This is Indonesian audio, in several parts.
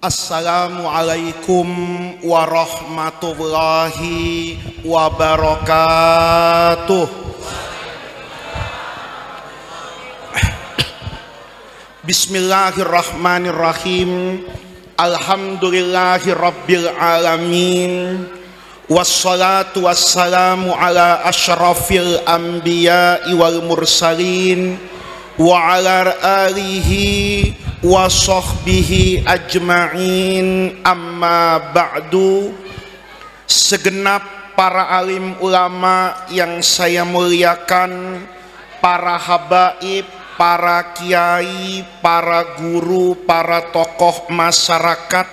Assalamualaikum warahmatullahi wabarakatuh. Bismillahirrahmanirrahim. Alhamdulillahi rabbil alamin. Wassalatu wassalamu ala asyrafil anbiya'i wal mursalin wa ala alihi wa sahbihi ajma'in, amma ba'du. Segenap para alim ulama yang saya muliakan, para habaib, para kiai, para guru, para tokoh masyarakat,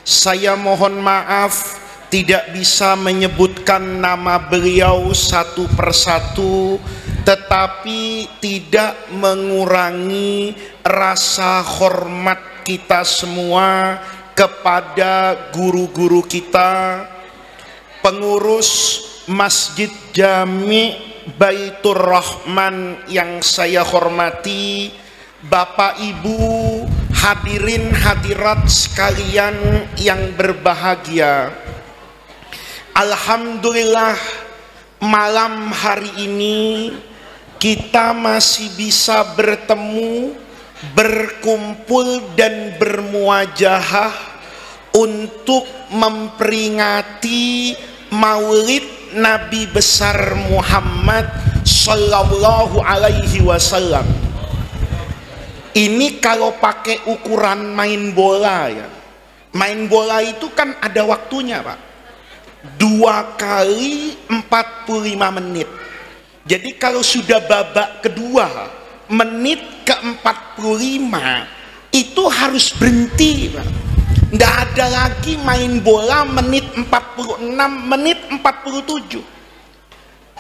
saya mohon maaf tidak bisa menyebutkan nama beliau satu persatu, tetapi tidak mengurangi rasa hormat kita semua kepada guru-guru kita, pengurus Masjid Jami Baitur Rahman yang saya hormati, Bapak Ibu, hadirin hadirat sekalian yang berbahagia. Alhamdulillah, malam hari ini kita masih bisa bertemu, berkumpul dan bermuajahah untuk memperingati Maulid Nabi besar Muhammad Sallallahu Alaihi Wasallam. Ini kalau pakai ukuran main bola ya, main bola itu kan ada waktunya Pak, 2 kali 45 menit. Jadi kalau sudah babak kedua, menit ke-45 itu harus berhenti Pak. Nggak ada lagi main bola menit 46, menit 47.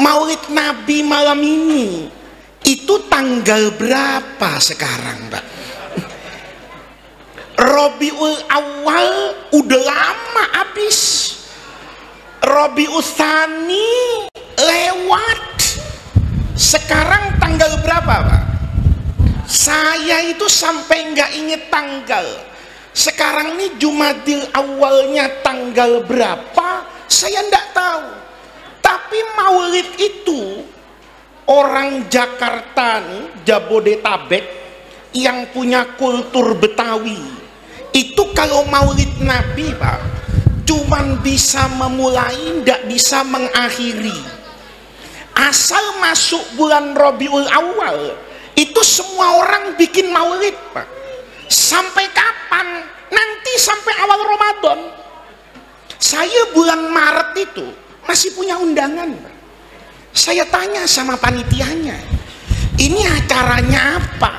Maulid Nabi malam ini itu tanggal berapa sekarang Pak? Rabiul Awal udah lama habis, Rabiul Tsani lewat. Sekarang tanggal berapa Pak? Saya itu sampai nggak inget tanggal. Sekarang ini Jumadil awalnya tanggal berapa saya nggak tahu. Tapi Maulid itu orang Jakarta nih, Jabodetabek, yang punya kultur Betawi itu kalau Maulid Nabi Pak cuman bisa memulai, nggak bisa mengakhiri. Asal masuk bulan Rabiul Awal itu semua orang bikin maulid Pak. Sampai kapan? Nanti sampai awal Ramadan. Saya bulan Maret itu masih punya undangan Pak. Saya tanya sama panitianya, ini acaranya apa?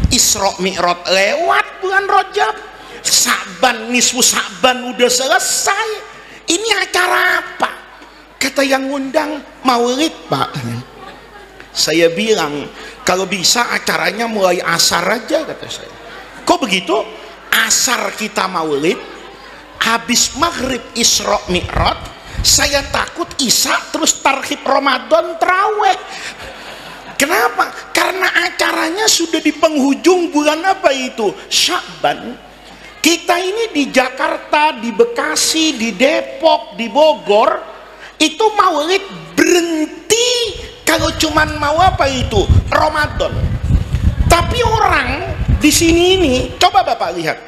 Isra Mi'raj lewat bulan Rajab, Sa'ban, nisfu Sa'ban udah selesai. Ini acara apa? Kata yang ngundang, maulid Pak. Saya bilang, kalau bisa acaranya mulai asar aja, kata saya. Kok begitu? Asar kita maulid, habis maghrib Isra Mi'raj, saya takut Isya terus tarhib Ramadan terawih. Kenapa? Karena acaranya sudah di penghujung bulan apa itu? Sya'ban. Kita ini di Jakarta, di Bekasi, di Depok, di Bogor, itu maulid berhenti kalau cuman mau apa itu? Ramadan. Tapi orang di sini ini, coba Bapak lihat,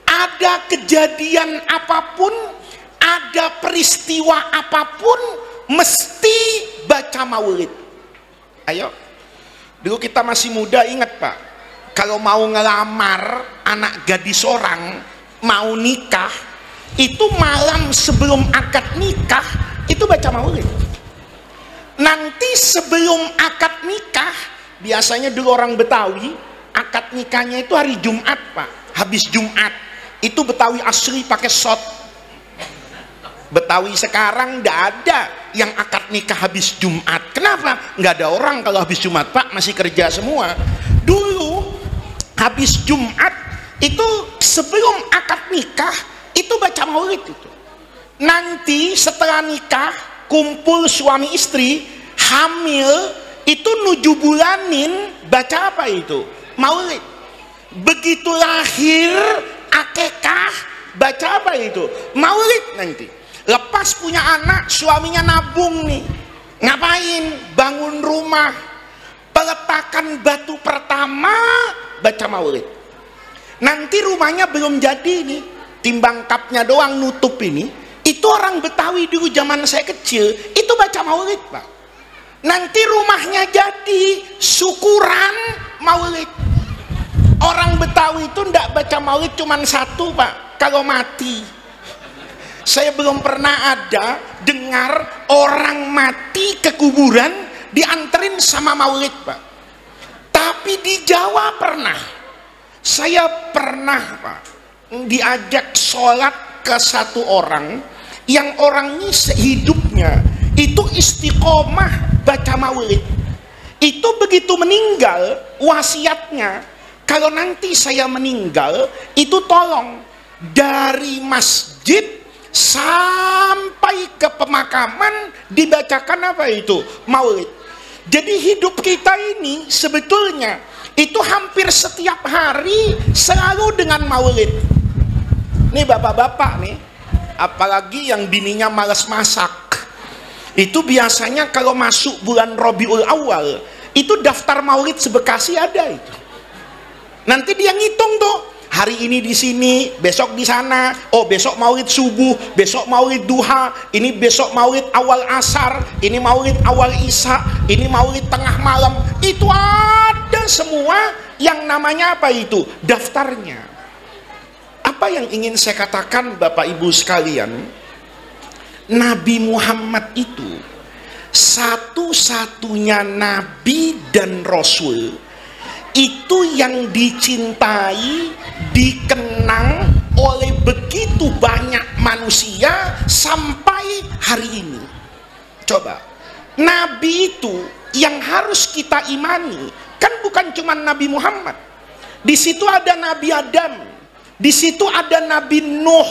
ada kejadian apapun, ada peristiwa apapun, mesti baca maulid. Ayo, dulu kita masih muda, ingat Pak, kalau mau ngelamar anak gadis orang, mau nikah, itu malam sebelum akad nikah itu baca maulid. Nanti sebelum akad nikah, biasanya dulu orang Betawi akad nikahnya itu hari Jumat Pak. Habis Jumat itu Betawi asli pakai shot. Betawi sekarang nggak ada yang akad nikah habis Jumat. Kenapa? Nggak ada orang kalau habis Jumat Pak, masih kerja semua. Dulu habis Jumat itu sebelum akad nikah itu baca maulid itu. Nanti setelah nikah, kumpul suami istri, hamil, itu 7 bulanin baca apa itu? Maulid. Begitu lahir, akekah, apa itu? Maulid nanti. Lepas punya anak, suaminya nabung nih. Ngapain? Bangun rumah. Peletakan batu pertama, baca maulid. Nanti rumahnya belum jadi nih. Timbang kapnya doang nutup ini. Itu orang Betawi dulu zaman saya kecil, itu baca maulid, Pak. Nanti rumahnya jadi, syukuran maulid. Orang Betawi itu ndak baca maulid cuman satu, Pak, kalau mati. Saya belum pernah ada dengar orang mati ke kuburan dianterin sama maulid, Pak. Tapi di Jawa pernah. Saya pernah, Pak, diajak sholat ke satu orang yang orang ini hidupnya itu istiqomah baca maulid. Itu begitu meninggal, wasiatnya, kalau nanti saya meninggal, itu tolong dari masjid sampai ke pemakaman dibacakan apa itu? Maulid. Jadi hidup kita ini sebetulnya itu hampir setiap hari selalu dengan maulid. Nih bapak-bapak nih, apalagi yang bininya malas masak, itu biasanya kalau masuk bulan Rabiul Awal, itu daftar maulid sebekasi ada itu. Nanti dia ngitung tuh, hari ini di sini, besok di sana. Oh, besok maulid subuh, besok maulid duha, ini besok maulid awal asar, ini maulid awal isya, ini maulid tengah malam. Itu ada semua yang namanya apa itu? Daftarnya. Apa yang ingin saya katakan Bapak Ibu sekalian? Nabi Muhammad itu satu-satunya nabi dan rasul itu yang dicintai, dikenang oleh begitu banyak manusia sampai hari ini. Coba, nabi itu yang harus kita imani kan bukan cuma Nabi Muhammad. Di situ ada Nabi Adam, di situ ada Nabi Nuh,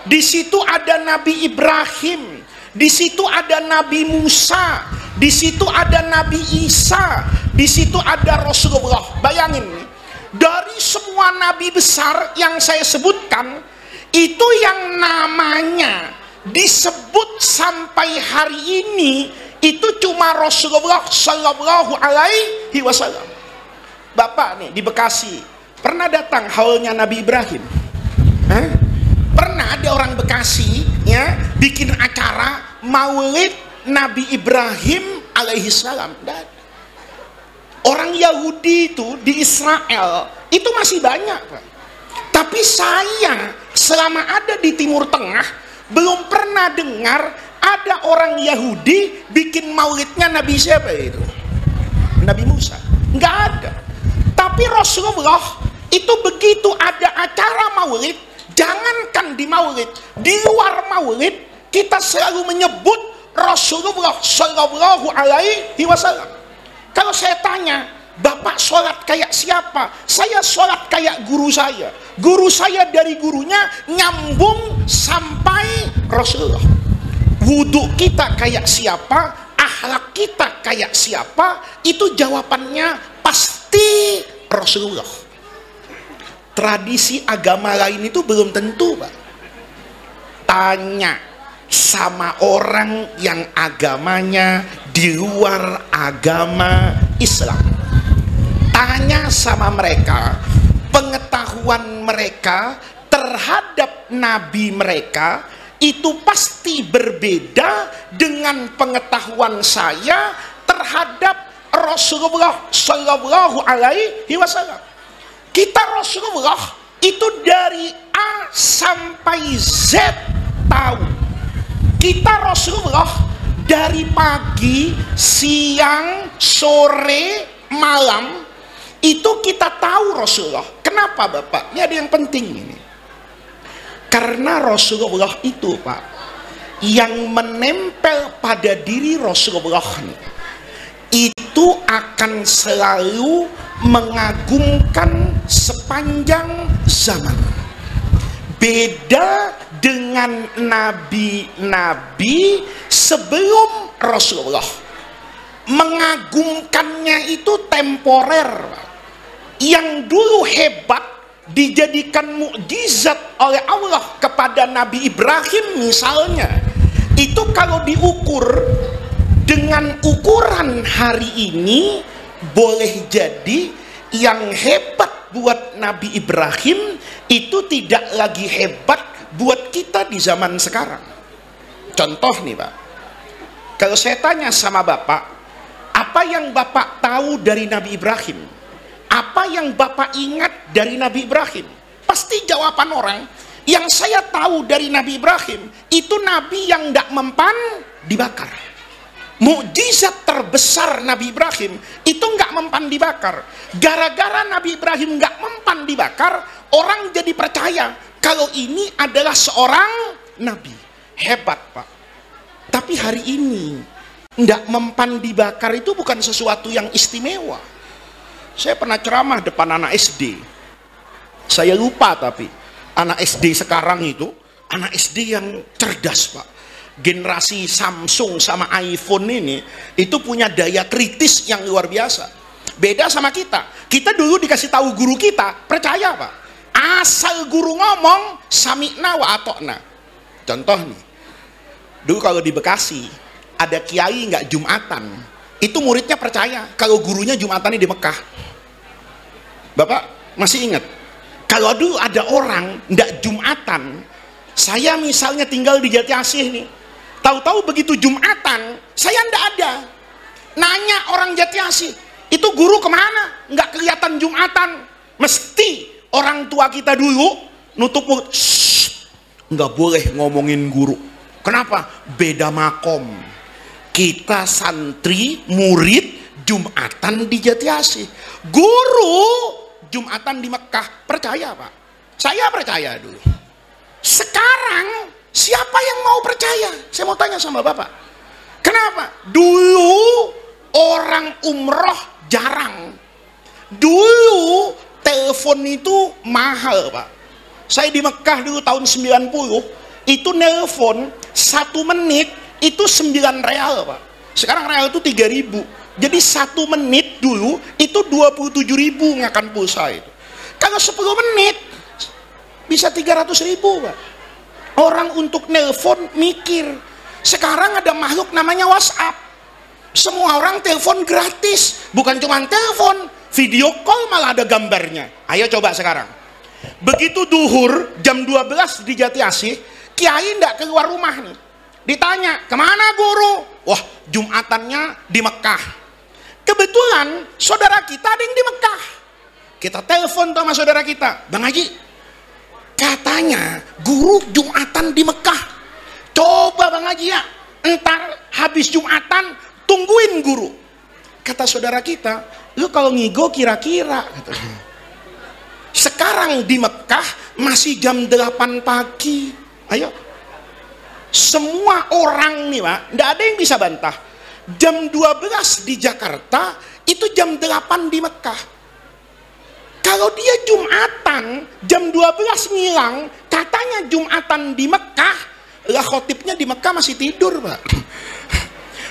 di situ ada Nabi Ibrahim, di situ ada Nabi Musa, di situ ada Nabi Isa, di situ ada Rasulullah. Bayangin nih, dari semua nabi besar yang saya sebutkan, itu yang namanya disebut sampai hari ini itu cuma Rasulullah Shallallahu Alaihi Wasallam. Bapak nih di Bekasi pernah datang haulnya Nabi Ibrahim? Hah? Pernah ada orang Bekasi ya bikin acara maulid Nabi Ibrahim alaihissalam? Orang Yahudi itu di Israel itu masih banyak, Pak. Tapi saya selama ada di Timur Tengah belum pernah dengar ada orang Yahudi bikin maulidnya Nabi siapa itu? Nabi Musa. Nggak ada. Tapi Rasulullah itu begitu ada acara maulid, jangankan di maulid, di luar maulid kita selalu menyebut Rasulullah Shallallahu Alaihi Wasallam. Kalau saya tanya, Bapak sholat kayak siapa? Saya sholat kayak guru saya. Guru saya dari gurunya nyambung sampai Rasulullah. Wudhu kita kayak siapa? Akhlak kita kayak siapa? Itu jawabannya pasti Rasulullah. Tradisi agama lain itu belum tentu, Pak. Tanya sama orang yang agamanya di luar agama Islam. Tanya sama mereka, pengetahuan mereka terhadap nabi mereka itu pasti berbeda dengan pengetahuan saya terhadap Rasulullah Shallallahu Alaihi Wasallam. Kita Rasulullah itu dari A sampai Z tahu. Kita Rasulullah dari pagi, siang, sore, malam itu kita tahu Rasulullah. Kenapa Bapak? Ini ada yang penting ini. Karena Rasulullah itu, Pak, yang menempel pada diri Rasulullah itu akan selalu mengagumkan sepanjang zaman. Beda dengan nabi-nabi sebelum Rasulullah. Mengagumkannya itu temporer. Yang dulu hebat dijadikan mukjizat oleh Allah kepada Nabi Ibrahim misalnya, itu kalau diukur dengan ukuran hari ini, boleh jadi yang hebat buat Nabi Ibrahim itu tidak lagi hebat buat kita di zaman sekarang. Contoh nih Pak, kalau saya tanya sama Bapak, apa yang Bapak tahu dari Nabi Ibrahim? Apa yang Bapak ingat dari Nabi Ibrahim? Pasti jawaban orang, yang saya tahu dari Nabi Ibrahim, itu Nabi yang tidak mempan dibakar. Mukjizat terbesar Nabi Ibrahim itu nggak mempan dibakar. Gara-gara Nabi Ibrahim nggak mempan dibakar, orang jadi percaya kalau ini adalah seorang Nabi. Hebat Pak. Tapi hari ini nggak mempan dibakar itu bukan sesuatu yang istimewa. Saya pernah ceramah depan anak SD. Saya lupa tapi anak SD sekarang itu anak SD yang cerdas Pak. Generasi Samsung sama iPhone ini itu punya daya kritis yang luar biasa. Beda sama kita. Kita dulu dikasih tahu guru kita, percaya Pak. Asal guru ngomong, sami'na wa atokna. Contoh nih, dulu kalau di Bekasi ada kiai nggak Jumatan, itu muridnya percaya kalau gurunya Jumatan di Mekah. Bapak masih ingat? Kalau dulu ada orang nggak Jumatan, saya misalnya tinggal di Jati Asih nih, tahu-tahu begitu Jumatan, saya ndak ada. Nanya orang Jati Asih, itu guru kemana? Nggak kelihatan Jumatan. Mesti orang tua kita dulu nutup mulut, nggak boleh ngomongin guru. Kenapa? Beda makom. Kita santri, murid, Jumatan di Jati Asih. Guru Jumatan di Mekah, percaya Pak? Saya percaya dulu. Sekarang siapa yang mau percaya? Saya mau tanya sama Bapak. Kenapa? Dulu orang umroh jarang. Dulu telepon itu mahal Pak. Saya di Mekah dulu tahun 90, itu nelpon 1 menit itu 9 real Pak. Sekarang real itu 3.000. Jadi 1 menit dulu itu 27.000 ngakan pulsa itu. Kalau 10 menit bisa 300.000 Pak. Orang untuk nelpon mikir. Sekarang ada makhluk namanya WhatsApp. Semua orang telepon gratis. Bukan cuma telepon, video call malah ada gambarnya. Ayo coba sekarang. Begitu duhur jam 12 di Jati Asih, kiai ndak keluar rumah nih. Ditanya, kemana guru? Wah, Jumatannya di Mekah. Kebetulan saudara kita ada yang di Mekah. Kita telepon sama saudara kita, Bang Haji, katanya guru Jumatan di Mekah. Coba Bang Haji ya, entar habis Jumatan tungguin guru. Kata saudara kita, lu kalau ngigo kira-kira. Sekarang di Mekah masih jam 8 pagi. Ayo, semua orang nih Pak, nggak ada yang bisa bantah. Jam 12 di Jakarta itu jam 8 di Mekah. Kalau dia Jumatan jam 12 ngilang, katanya Jumatan di Mekah, lah khotibnya di Mekah masih tidur Pak.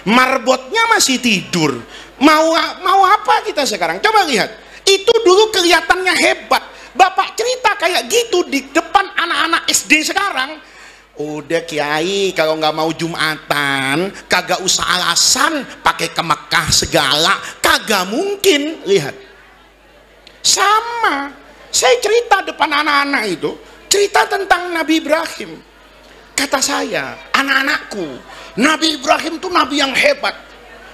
Marbotnya masih tidur. Mau apa kita sekarang? Coba lihat. Itu dulu kelihatannya hebat. Bapak cerita kayak gitu di depan anak-anak SD sekarang. Udah kiai, kalau nggak mau Jumatan, kagak usah alasan pakai ke Mekah segala, kagak mungkin. Lihat, sama. Saya cerita depan anak-anak itu, cerita tentang Nabi Ibrahim. Kata saya, anak-anakku, Nabi Ibrahim itu Nabi yang hebat.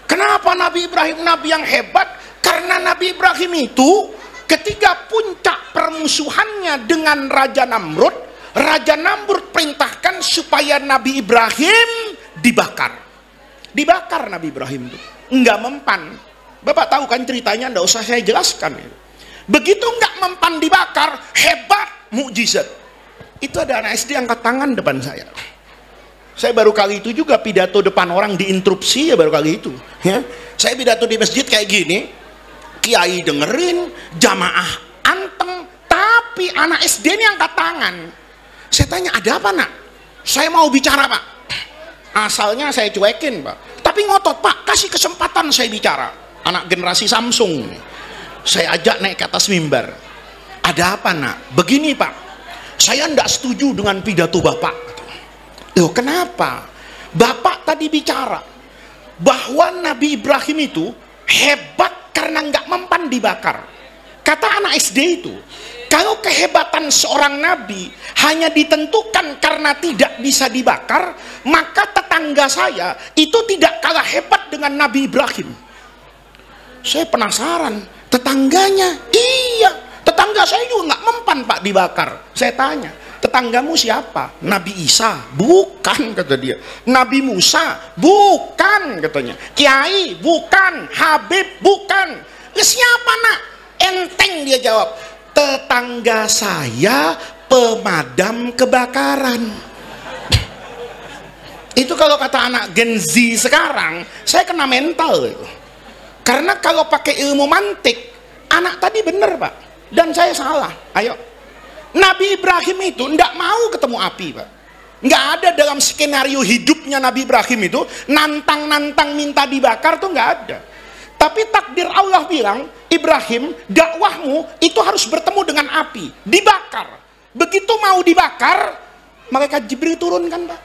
Kenapa Nabi Ibrahim Nabi yang hebat? Karena Nabi Ibrahim itu ketika puncak permusuhannya dengan Raja Namrud, Raja Namrud perintahkan supaya Nabi Ibrahim dibakar. Dibakar Nabi Ibrahim itu. Enggak mempan. Bapak tahu kan ceritanya, enggak usah saya jelaskan. Begitu enggak mempan dibakar, hebat, mukjizat. Itu ada anak SD angkat tangan depan saya. Saya baru kali itu juga pidato depan orang diinterupsi ya, baru kali itu. Ya. Saya pidato di masjid kayak gini, kiai dengerin, jamaah anteng, tapi anak SD ini angkat tangan. Saya tanya, ada apa nak? Saya mau bicara Pak. Asalnya saya cuekin Pak, tapi ngotot Pak, kasih kesempatan saya bicara. Anak generasi Samsung, saya ajak naik ke atas mimbar. Ada apa nak? Begini Pak, saya tidak setuju dengan pidato Bapak. Loh kenapa? Bapak tadi bicara bahwa Nabi Ibrahim itu hebat karena nggak mempan dibakar. Kata anak SD itu, kalau kehebatan seorang nabi hanya ditentukan karena tidak bisa dibakar, maka tetangga saya itu tidak kalah hebat dengan Nabi Ibrahim. Saya penasaran, tetangganya, iya, tetangga saya juga nggak mempan Pak dibakar. Saya tanya, tetanggamu siapa? Nabi Isa? Bukan, kata dia. Nabi Musa? Bukan, katanya. Kiai? Bukan. Habib? Bukan. Siapa nak? Enteng dia jawab, tetangga saya pemadam kebakaran. Itu kalau kata anak Gen Z sekarang, saya kena mental itu. Karena kalau pakai ilmu mantik, anak tadi bener Pak, dan saya salah. Ayo, Nabi Ibrahim itu tidak mau ketemu api Pak. Nggak ada dalam skenario hidupnya Nabi Ibrahim itu nantang-nantang minta dibakar tuh nggak ada. Tapi takdir Allah bilang, Ibrahim, dakwahmu itu harus bertemu dengan api, dibakar. Begitu mau dibakar, malaikat Jibril turunkan Pak,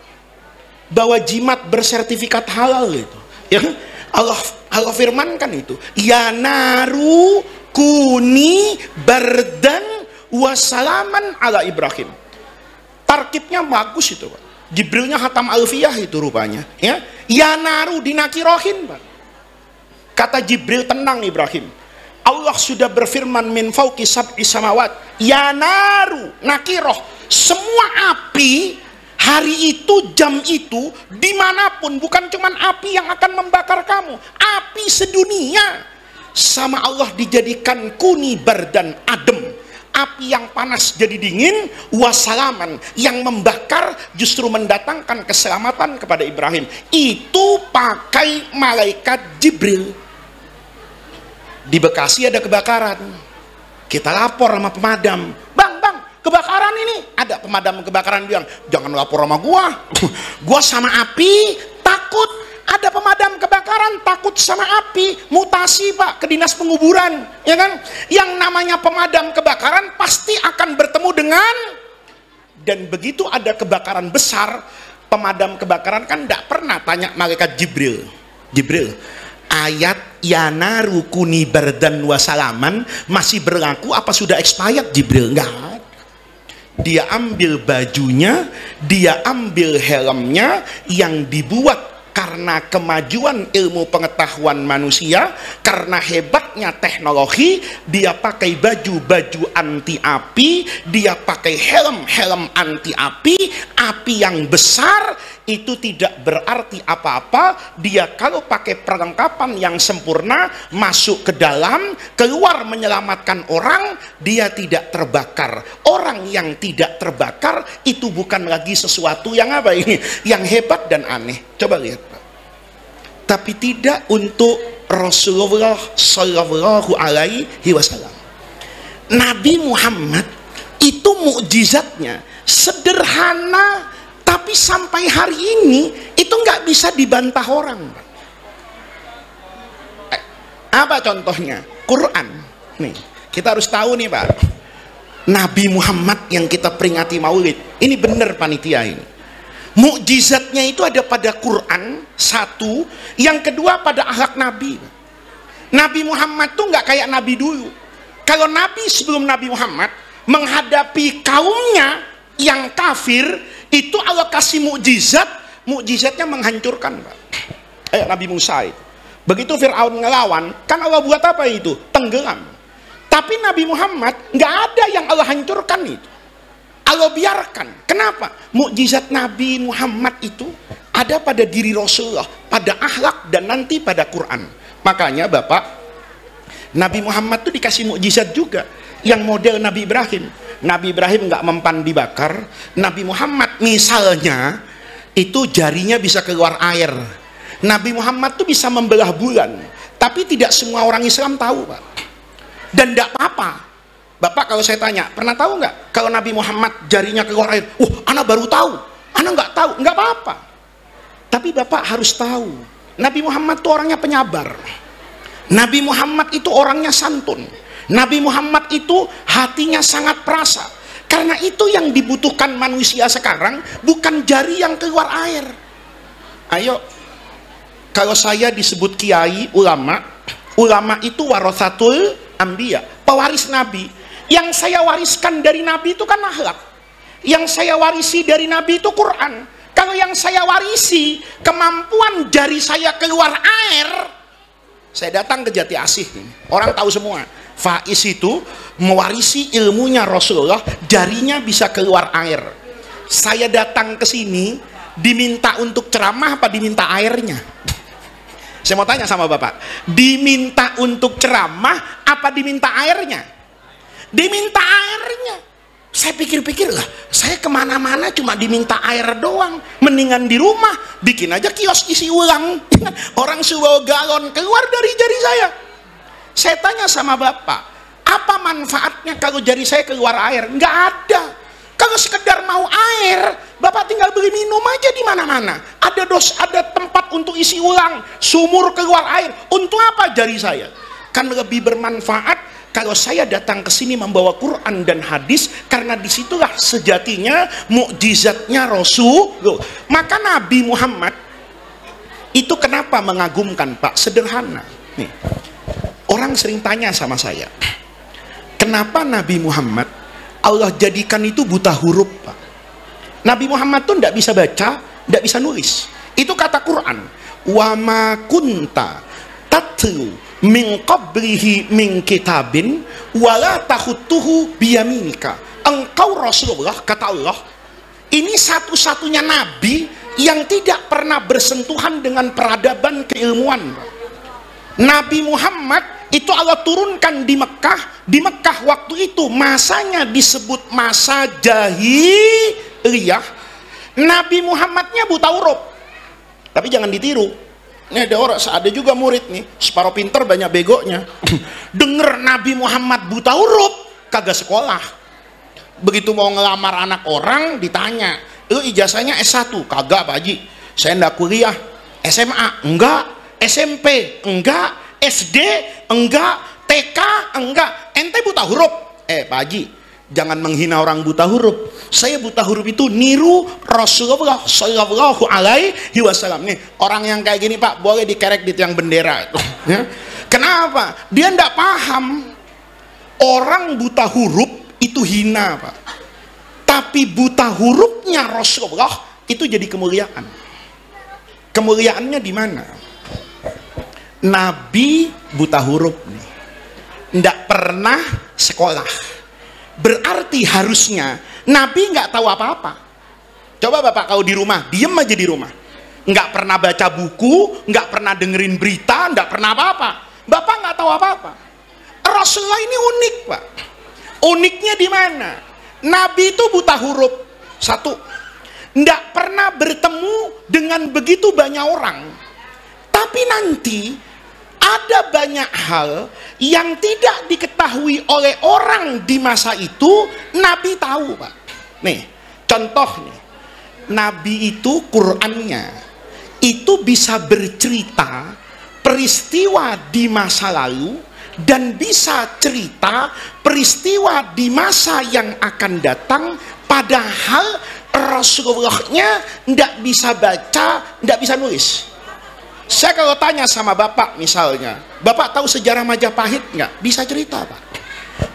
bawa jimat bersertifikat halal itu. Yang Allah firmankan itu, ya naru kuni bardan wasalaman ala Ibrahim. Tarkibnya bagus itu Pak. Jibrilnya hatam alfiyah itu rupanya. Ya naru dinakirohin Pak. Kata Jibril, tenang Ibrahim, Allah sudah berfirman min fauqi sab'i samawat, ya naru nakiroh, semua api hari itu, jam itu, dimanapun, bukan cuman api yang akan membakar kamu, api sedunia sama Allah dijadikan kuni bardan adem, api yang panas jadi dingin, wasalaman yang membakar justru mendatangkan keselamatan kepada Ibrahim. Itu pakai malaikat Jibril. Di Bekasi ada kebakaran, kita lapor sama pemadam, bang kebakaran ini, ada pemadam kebakaran bilang, jangan lapor sama gua sama api takut. Ada pemadam kebakaran takut sama api, mutasi Pak ke dinas penguburan, ya kan? Yang namanya pemadam kebakaran pasti akan bertemu dengan, dan begitu ada kebakaran besar, pemadam kebakaran kan tidak pernah tanya malaikat Jibril, ayat yanaru kuni bardan wasalaman masih berlaku apa sudah expired Jibril? Enggak. Dia ambil bajunya, dia ambil helmnya yang dibuat karena kemajuan ilmu pengetahuan manusia, karena hebatnya teknologi, dia pakai baju anti api, dia pakai helm anti api. Api yang besar itu tidak berarti apa-apa. Dia kalau pakai perlengkapan yang sempurna, masuk ke dalam, keluar menyelamatkan orang, dia tidak terbakar. Orang yang tidak terbakar itu bukan lagi sesuatu yang apa ini, yang hebat dan aneh. Coba lihat Pak. Tapi tidak untuk Rasulullah Shallallahu Alaihi Wasallam. Nabi Muhammad itu mukjizatnya sederhana, tapi sampai hari ini itu nggak bisa dibantah orang. Apa contohnya? Quran. Nih, kita harus tahu nih Pak. Nabi Muhammad yang kita peringati Maulid, ini benar panitia ini. Mukjizatnya itu ada pada Quran satu, yang kedua pada akhlak Nabi. Nabi Muhammad tuh nggak kayak Nabi dulu. Kalau Nabi sebelum Nabi Muhammad menghadapi kaumnya yang kafir, itu Allah kasih mukjizatnya menghancurkan Pak. Nabi Musa itu. Begitu Fir'aun ngelawan, kan Allah buat apa itu? Tenggelam. Tapi Nabi Muhammad nggak ada yang Allah hancurkan itu. Allah biarkan. Kenapa? Mukjizat Nabi Muhammad itu ada pada diri Rasulullah, pada akhlak, dan nanti pada Quran. Makanya Bapak, Nabi Muhammad itu dikasih mukjizat juga yang model Nabi Ibrahim. Nabi Ibrahim nggak mempan dibakar. Nabi Muhammad misalnya itu jarinya bisa keluar air. Nabi Muhammad tuh bisa membelah bulan. Tapi tidak semua orang Islam tahu Pak. Dan tidak apa-apa. Bapak kalau saya tanya, pernah tahu nggak kalau Nabi Muhammad jarinya keluar air? Anak baru tahu, anak nggak tahu, nggak apa-apa. Tapi Bapak harus tahu, Nabi Muhammad itu orangnya penyabar. Nabi Muhammad itu orangnya santun. Nabi Muhammad itu hatinya sangat perasa. Karena itu yang dibutuhkan manusia sekarang, bukan jari yang keluar air. Ayo, kalau saya disebut kiai, ulama itu warasatul anbiya, pewaris Nabi. Yang saya wariskan dari Nabi itu kan akhlak. Yang saya warisi dari Nabi itu Quran. Kalau yang saya warisi kemampuan jari saya keluar air, saya datang ke Jati Asih. Orang tahu semua. Faiz itu mewarisi ilmunya Rasulullah, jarinya bisa keluar air. Saya datang ke sini diminta untuk ceramah apa diminta airnya? Saya mau tanya sama Bapak, diminta untuk ceramah apa diminta airnya? Diminta airnya. Saya pikir-pikir lah, saya kemana-mana cuma diminta air doang. Mendingan di rumah bikin aja kios isi ulang. Orang suruh galon keluar dari jari saya. Saya tanya sama Bapak, apa manfaatnya kalau jari saya keluar air? Nggak ada. Kalau sekedar mau air, Bapak tinggal beli minum aja di mana-mana. Ada tempat untuk isi ulang, sumur keluar air. Untuk apa jari saya? Kan lebih bermanfaat kalau saya datang ke sini membawa Quran dan hadis, karena disitulah sejatinya mukjizatnya Rasul. Maka Nabi Muhammad itu kenapa mengagumkan, Pak? Sederhana. Nih, orang sering tanya sama saya, kenapa Nabi Muhammad Allah jadikan itu buta huruf, Pak? Nabi Muhammad tuh tidak bisa baca, tidak bisa nulis. Itu kata Quran. Wa ma kunta tatlu min qablihi min kitabin wala takhutuhu biyaminika. Engkau Rasulullah, kata Allah, ini satu-satunya nabi yang tidak pernah bersentuhan dengan peradaban keilmuan. Nabi Muhammad itu Allah turunkan di Mekah. Di Mekah waktu itu masanya disebut masa jahiliyah. Nabi Muhammadnya buta huruf. Tapi jangan ditiru. Ini ada juga murid nih, separuh pinter banyak begonya. Dengar Nabi Muhammad buta huruf, kagak sekolah. Begitu mau ngelamar anak orang, ditanya, lu ijazahnya S1? Kagak, Pak Haji. Saya enggak kuliah. SMA? Enggak. SMP? Enggak. SD? Enggak. TK? Enggak. Ente buta huruf? Pak Haji, jangan menghina orang buta huruf. Saya buta huruf itu niru Rasulullah Shallallahu Alaihi Wasallam. Nih, orang yang kayak gini, Pak, boleh dikerek di tiang bendera itu. Ya. Kenapa? Dia enggak paham. Orang buta huruf itu hina, Pak. Tapi buta hurufnya Rasulullah itu jadi kemuliaan. Kemuliaannya di mana? Nabi buta huruf nih, nggak pernah sekolah. Berarti harusnya Nabi nggak tahu apa-apa. Coba Bapak kalau di rumah, diem aja di rumah, nggak pernah baca buku, nggak pernah dengerin berita, nggak pernah apa-apa. Bapak nggak tahu apa-apa. Rasulullah ini unik, Pak. Uniknya di mana? Nabi itu buta huruf. Satu, nggak pernah bertemu dengan begitu banyak orang. Tapi nanti ada banyak hal yang tidak diketahui oleh orang di masa itu, Nabi tahu, Pak. Nih, contoh nih, Nabi itu Qur'annya itu bisa bercerita peristiwa di masa lalu dan bisa cerita peristiwa di masa yang akan datang, padahal Rasulullahnya tidak bisa baca, tidak bisa nulis. Saya kalau tanya sama Bapak misalnya, Bapak tahu sejarah Majapahit nggak? Bisa cerita, Pak.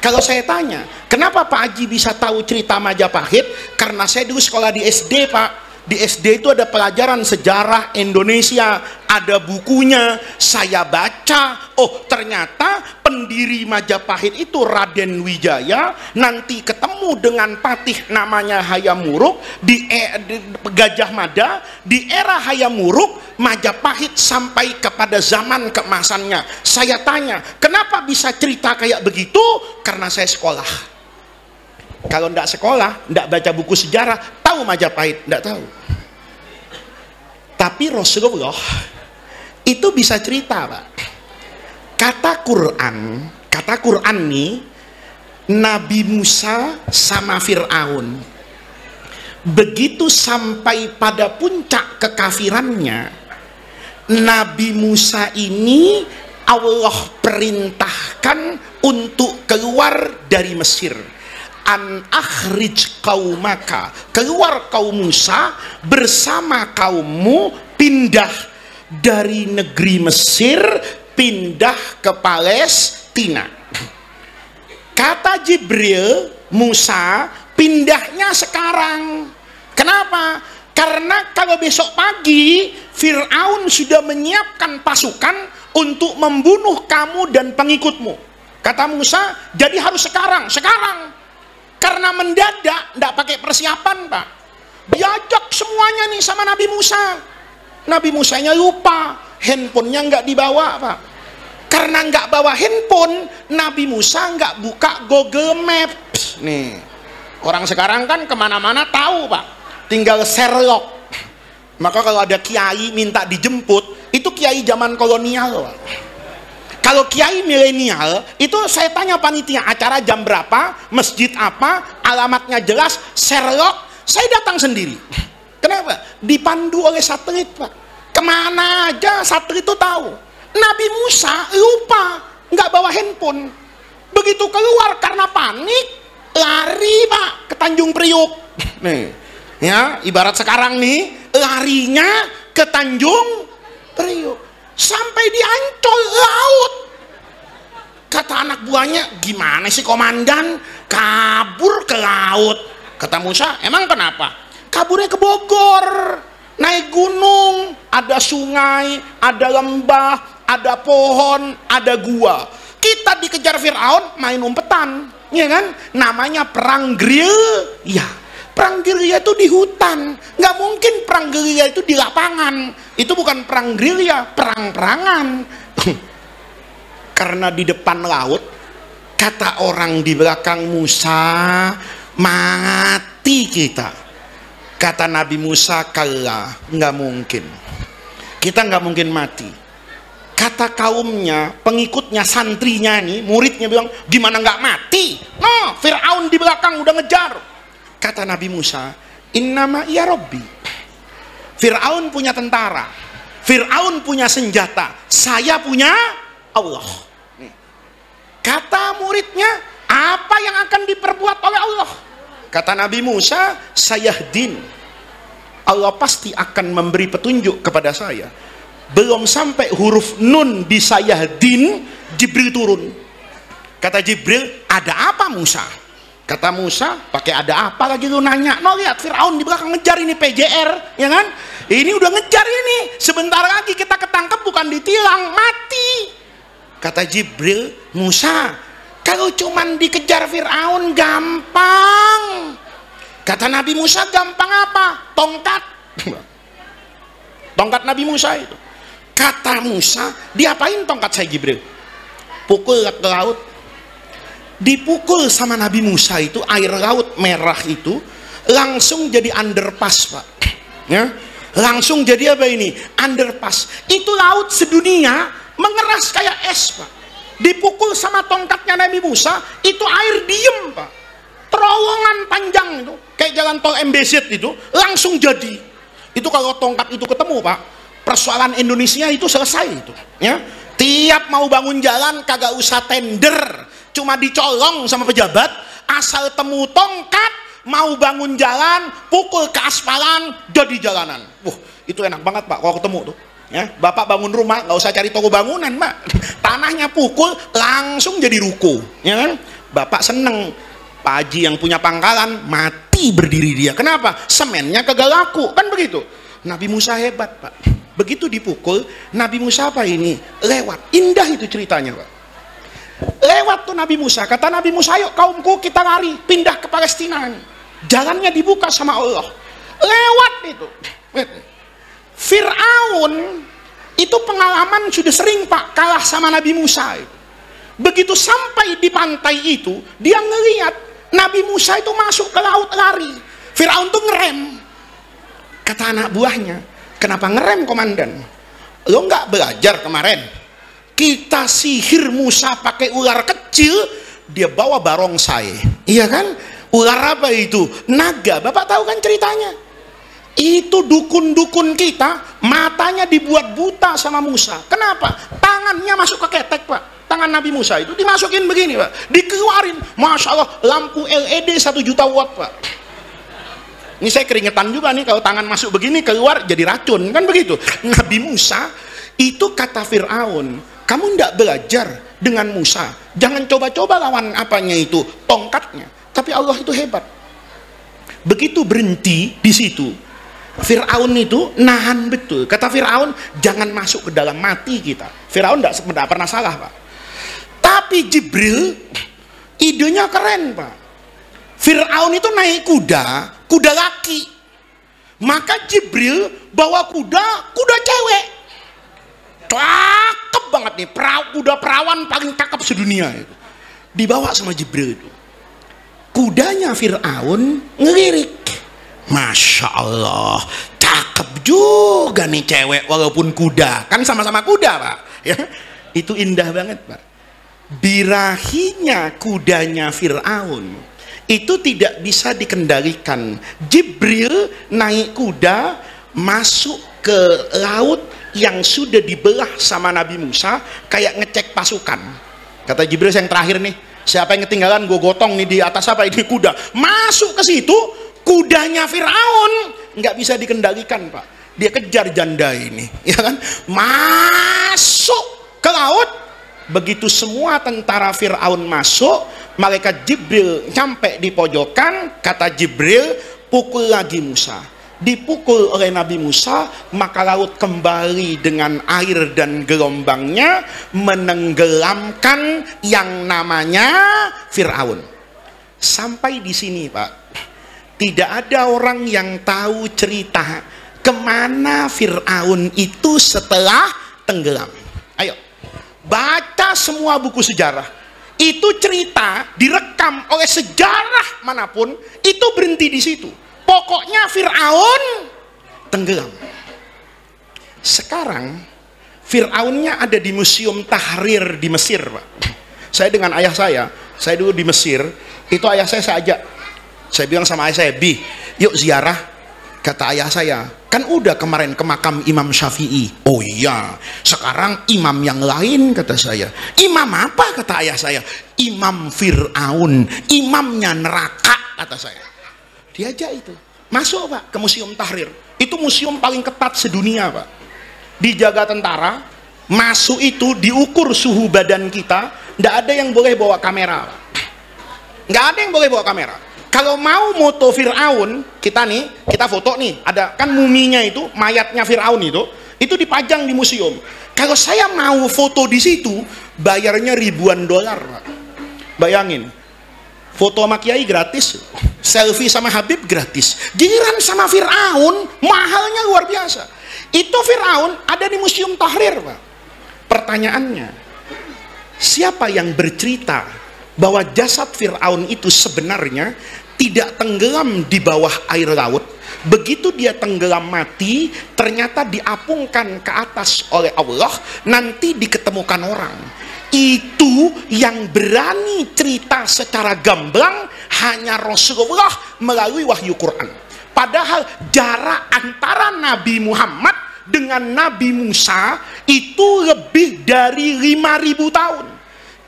Kalau saya tanya, kenapa Pak Haji bisa tahu cerita Majapahit? Karena saya dulu sekolah di SD, Pak. Di SD itu ada pelajaran sejarah Indonesia, ada bukunya, saya baca. Oh, ternyata pendiri Majapahit itu Raden Wijaya, nanti ketemu dengan patih namanya Hayam Wuruk di Gajah Mada. Di era Hayam Wuruk, Majapahit sampai kepada zaman keemasannya. Saya tanya, kenapa bisa cerita kayak begitu? Karena saya sekolah. Kalau tidak sekolah, tidak baca buku sejarah, tahu Majapahit? Tidak tahu. Tapi Rasulullah itu bisa cerita, Pak. Kata Quran nih, Nabi Musa sama Fir'aun begitu sampai pada puncak kekafirannya, Nabi Musa ini Allah perintahkan untuk keluar dari Mesir. An akhrij qaumaka, keluar kaum Musa bersama kaummu, pindah dari negeri Mesir, pindah ke Palestina. Kata Jibril, Musa pindahnya sekarang. Kenapa? Karena kalau besok pagi Fir'aun sudah menyiapkan pasukan untuk membunuh kamu dan pengikutmu. Kata Musa, jadi harus sekarang. Karena mendadak, tidak pakai persiapan, Pak. Diajak semuanya nih sama Nabi Musa. Nabi Musanya lupa, handphonenya nggak dibawa, Pak. Karena nggak bawa handphone, Nabi Musa nggak buka Google Maps. Nih, orang sekarang kan kemana-mana tahu, Pak. Tinggal Sherlock. Maka kalau ada kiai minta dijemput, itu kiai zaman kolonial, Pak. Kalau kiai milenial, itu saya tanya panitia, acara jam berapa, masjid apa, alamatnya jelas, Sherlock, saya datang sendiri. Kenapa? Dipandu oleh satelit, Pak. Kemana aja satelit itu tahu. Nabi Musa lupa, nggak bawa handphone. Begitu keluar karena panik, lari, Pak, ke Tanjung Priuk. Nih, ya, ibarat sekarang nih, larinya ke Tanjung Priuk. Sampai di Ancol laut. Kata anak buahnya, gimana sih komandan kabur ke laut? Kata Musa, emang kenapa? Kaburnya ke Bogor, naik gunung, ada sungai, ada lembah, ada pohon, ada gua. Kita dikejar Fir'aun main umpetan, ya kan? Namanya perang gerilya. Perang gerilya itu di hutan, nggak mungkin perang gerilya itu di lapangan. Itu bukan perang gerilya, perang-perangan. Karena di depan laut, kata orang di belakang Musa, mati kita. Kata Nabi Musa, kalla, nggak mungkin. Kita nggak mungkin mati. Kata kaumnya, pengikutnya, santrinya nih, muridnya bilang, gimana nggak mati? No, Fir'aun di belakang udah ngejar. Kata Nabi Musa, innama ya Rabbi. Fir'aun punya tentara, Fir'aun punya senjata, saya punya Allah. Kata muridnya, apa yang akan diperbuat oleh Allah? Kata Nabi Musa, sayahdin, Allah pasti akan memberi petunjuk kepada saya. Belum sampai huruf nun di sayahdin, Jibril turun. Kata Jibril, ada apa Musa? Kata Musa, pakai ada apa lagi lu nanya? No, lihat Fir'aun di belakang ngejar ini PJR, ya kan? Ini udah ngejar ini. Sebentar lagi kita ketangkep, bukan ditilang, mati. Kata Jibril, Musa, kalau cuman dikejar Fir'aun gampang. Kata Nabi Musa, gampang apa? Tongkat. Tongkat Nabi Musa itu. Kata Musa, diapain tongkat saya Jibril? Pukul ke laut. Dipukul sama Nabi Musa itu, air laut merah itu langsung jadi underpass, Pak. Ya, langsung jadi apa ini? Underpass. Itu laut sedunia mengeras kayak es, Pak. Dipukul sama tongkatnya Nabi Musa, itu air diem, Pak. Terowongan panjang itu, kayak jalan tol MBZ itu, langsung jadi. Itu kalau tongkat itu ketemu, Pak, persoalan Indonesia itu selesai itu. Ya, tiap mau bangun jalan kagak usah tender. Cuma dicolong sama pejabat, asal temu tongkat, mau bangun jalan, pukul ke aspalan, jadi jalanan. Itu enak banget, Pak, kalau ketemu tuh. Ya, Bapak bangun rumah, nggak usah cari toko bangunan, Pak. Tanahnya pukul, langsung jadi ruko. Ya kan? Bapak seneng. Pak Haji yang punya pangkalan, mati berdiri dia. Kenapa? Semennya kagak laku. Kan begitu. Nabi Musa hebat, Pak. Begitu dipukul, Nabi Musa apa ini? Lewat. Indah itu ceritanya, Pak. Lewat tuh Nabi Musa, kata Nabi Musa, ayo kaumku kita lari, pindah ke Palestina. Jalannya dibuka sama Allah. Lewat itu. Fir'aun itu pengalaman sudah sering, Pak, kalah sama Nabi Musa. Begitu sampai di pantai itu, dia ngelihat Nabi Musa itu masuk ke laut lari. Fir'aun tuh ngerem. Kata anak buahnya, kenapa ngerem komandan? Lo nggak belajar kemarin? Kita sihir Musa pakai ular kecil, dia bawa barongsai. Iya kan? Ular apa itu? Naga. Bapak tahu kan ceritanya? Itu dukun-dukun kita, matanya dibuat buta sama Musa. Kenapa? Tangannya masuk ke ketek, Pak. tangan Nabi Musa itu dimasukin begini Pak, dikeluarin, Masya Allah, lampu LED 1 juta watt Pak. Ini saya keringetan juga nih kalau tangan masuk begini keluar jadi racun, kan begitu. Nabi Musa itu kata Fir'aun, kamu tidak belajar dengan Musa, jangan coba-coba lawan apanya itu, tongkatnya. Tapi Allah itu hebat. Begitu berhenti di situ, Fir'aun itu nahan betul. Kata Fir'aun, jangan masuk ke dalam, mati kita. Fir'aun tidak pernah salah Pak. Tapi Jibril idenya keren Pak. Fir'aun itu naik kuda laki. Maka Jibril bawa kuda cewek. Cakep banget nih, kuda perawan paling cakep sedunia itu. Dibawa sama Jibril itu. Kudanya Fir'aun ngelirik. Masya Allah, cakep juga nih cewek walaupun kuda. Kan sama-sama kuda Pak ya? Itu indah banget Pak. Birahinya kudanya Fir'aun itu tidak bisa dikendalikan. Jibril naik kuda masuk ke laut yang sudah dibelah sama Nabi Musa, kayak ngecek pasukan. Kata Jibril yang terakhir nih, siapa yang ketinggalan gue gotong nih di atas apa ini kuda. Masuk ke situ, kudanya Fir'aun nggak bisa dikendalikan Pak. Dia kejar janda ini, ya kan? Masuk ke laut. Begitu semua tentara Fir'aun masuk, malaikat Jibril nyampe di pojokan. Kata Jibril, pukul lagi Musa. Dipukul oleh Nabi Musa, maka laut kembali dengan air dan gelombangnya menenggelamkan yang namanya Fir'aun. Sampai di sini Pak, tidak ada orang yang tahu cerita kemana Fir'aun itu setelah tenggelam. Ayo, baca semua buku sejarah. Itu cerita direkam oleh sejarah manapun, itu berhenti di situ. Pokoknya Fir'aun tenggelam. Sekarang Fir'aunnya ada di Museum Tahrir di Mesir Pak. Saya dengan ayah saya dulu di Mesir, itu ayah saya ajak. Saya bilang sama ayah saya, Bi, yuk ziarah. Kata ayah saya, kan udah kemarin ke makam Imam Syafi'i. Oh iya, sekarang imam yang lain, kata saya. Imam apa, kata ayah saya? Imam Fir'aun, imamnya neraka, kata saya. Diajak itu, masuk Pak ke Museum Tahrir. Itu museum paling ketat sedunia Pak. Dijaga tentara, masuk itu diukur suhu badan kita. Nggak ada yang boleh bawa kamera Pak. Nggak ada yang boleh bawa kamera. Kalau mau moto Fir'aun, kita foto nih, ada kan muminya itu, mayatnya Fir'aun itu dipajang di museum. Kalau saya mau foto di situ, bayarnya ribuan dolar Pak. Bayangin, foto sama Kiai gratis, selfie sama Habib gratis, giliran sama Fir'aun mahalnya luar biasa. Itu Fir'aun ada di Museum Tahrir Pak. Pertanyaannya, siapa yang bercerita bahwa jasad Fir'aun itu sebenarnya tidak tenggelam di bawah air laut? Begitu dia tenggelam mati, ternyata diapungkan ke atas oleh Allah, nanti diketemukan orang. Itu yang berani cerita secara gamblang hanya Rasulullah melalui wahyu Quran. Padahal jarak antara Nabi Muhammad dengan Nabi Musa itu lebih dari 5.000 tahun.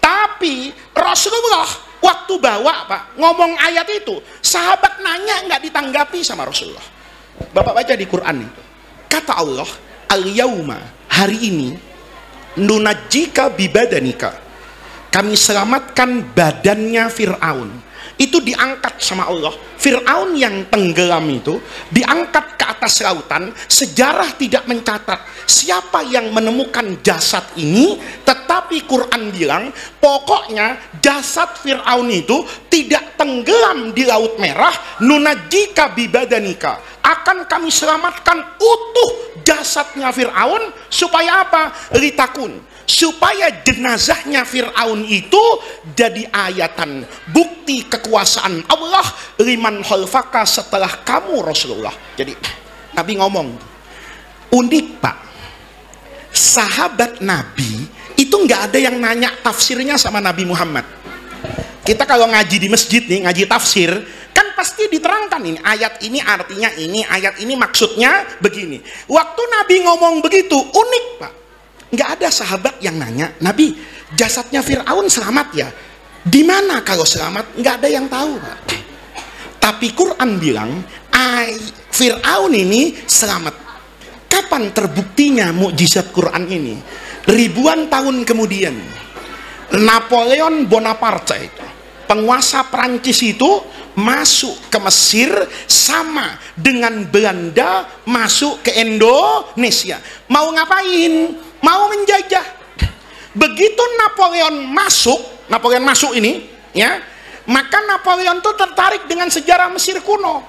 Tapi Rasulullah waktu bawa Pak ngomong ayat itu, sahabat nanya nggak ditanggapi sama Rasulullah. Bapak baca di Quran itu, kata Allah, al-yauma, hari ini, nunajjika bibadanika, kami selamatkan badannya Fir'aun. Itu diangkat sama Allah. Fir'aun yang tenggelam itu diangkat ke atas lautan. Sejarah tidak mencatat siapa yang menemukan jasad ini, tetapi Quran bilang pokoknya jasad Fir'aun itu tidak tenggelam di Laut Merah. Nunajjika bibadanika, akan kami selamatkan utuh jasadnya Fir'aun. Supaya apa? Litakun, supaya jenazahnya Fir'aun itu jadi ayatan, bukti kekuasaan Allah liman khalfaka, setelah kamu Rasulullah. Jadi Nabi ngomong, unik Pak, sahabat Nabi itu nggak ada yang nanya tafsirnya sama Nabi Muhammad. Kita kalau ngaji di masjid nih, ngaji tafsir, kan pasti diterangkan ini ayat ini artinya ini, ayat ini maksudnya begini. Waktu Nabi ngomong begitu, unik Pak, nggak ada sahabat yang nanya, Nabi jasadnya Fir'aun selamat ya? Di mana kalau selamat? Nggak ada yang tahu, Pak. Tapi Quran bilang Fir'aun ini selamat. Kapan terbuktinya mukjizat Quran ini? Ribuan tahun kemudian, Napoleon Bonaparte, penguasa Prancis itu masuk ke Mesir sama dengan Belanda masuk ke Indonesia. Mau ngapain? Mau menjajah. Begitu Napoleon masuk ini, ya, maka Napoleon itu tertarik dengan sejarah Mesir kuno.